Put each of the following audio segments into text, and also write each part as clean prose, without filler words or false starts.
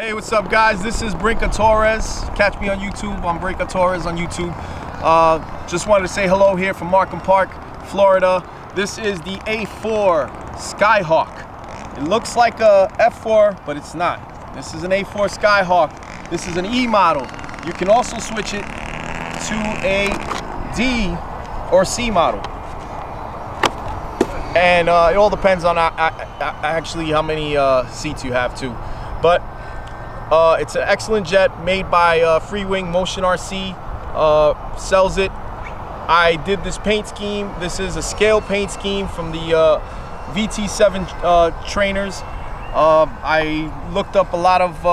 Hey, what's up, guys? This is Brinca Torres. Catch me on YouTube. I'm Brinca Torres on YouTube. Just wanted to say hello here from Markham Park, Florida. This is the A4 Skyhawk. It looks like a F4, but it's not. This is an A4 Skyhawk. This is an E model. You can also switch it to a D or C model. And it all depends on actually how many seats you have too. But it's an excellent jet made by Freewing Motion RC, sells it. I did this paint scheme. This is a scale paint scheme from the VT7 trainers. I looked up a lot of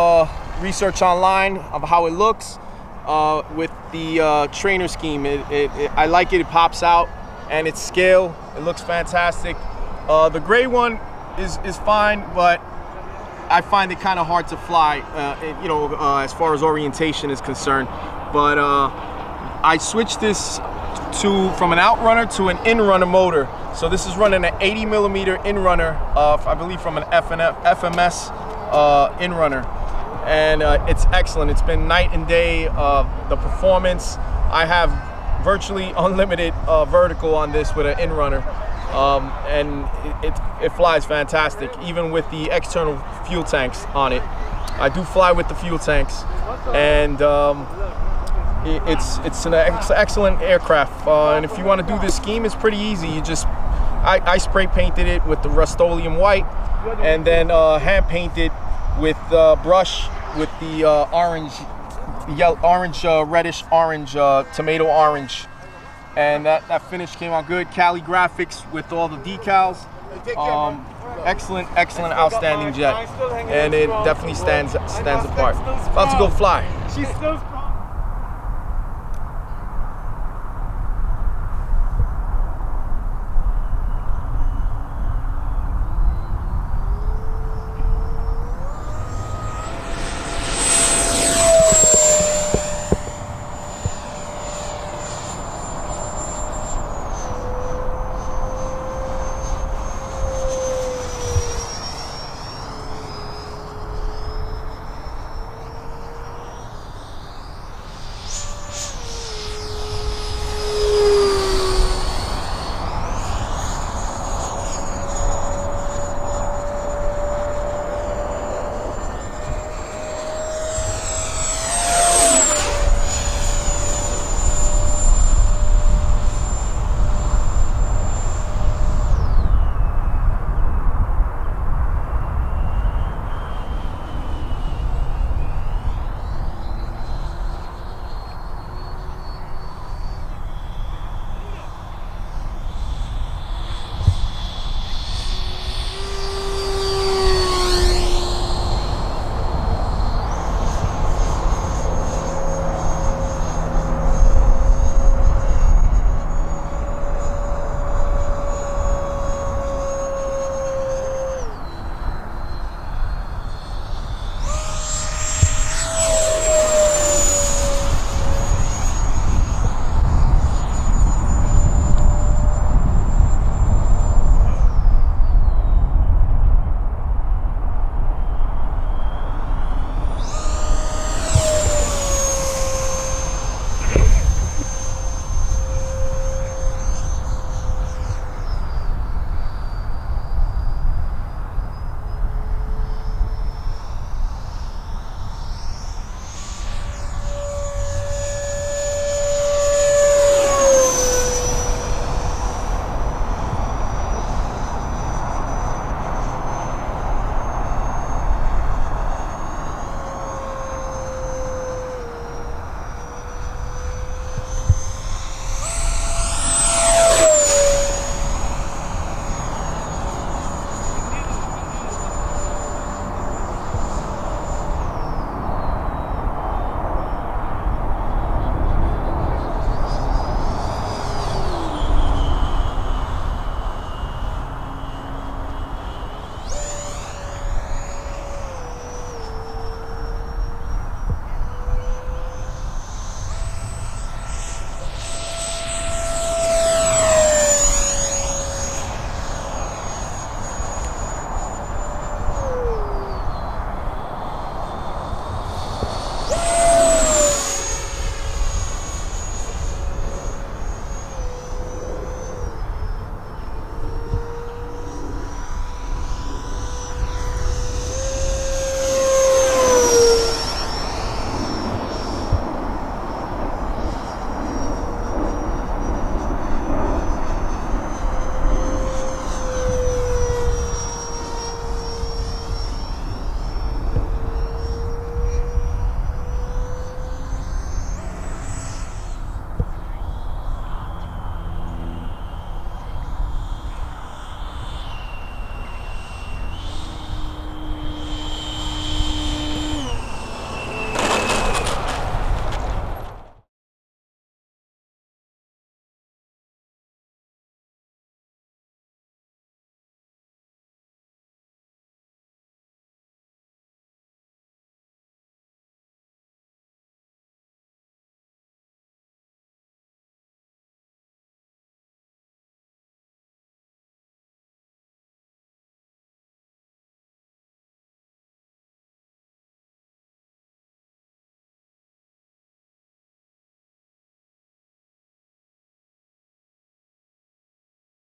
research online of how it looks with the trainer scheme. I like it. It pops out, and it's scale. It looks fantastic. The gray one is fine, but I find it kind of hard to fly, as far as orientation is concerned. But I switched this from an outrunner to an in-runner motor. So this is running an 80mm in-runner, I believe from an FMS in-runner. And it's excellent. It's been night and day. The performance, I have virtually unlimited vertical on this with an in-runner. And it flies fantastic, even with the external fuel tanks on it. I do fly with the fuel tanks, and it's an excellent aircraft. And if you want to do this scheme, it's pretty easy. I spray painted it with the Rust-Oleum white, and then hand painted with brush with the reddish orange, tomato orange. And that finish came out good. Cali graphics with all the decals. Excellent, outstanding jet. And it definitely stands apart. About to go fly.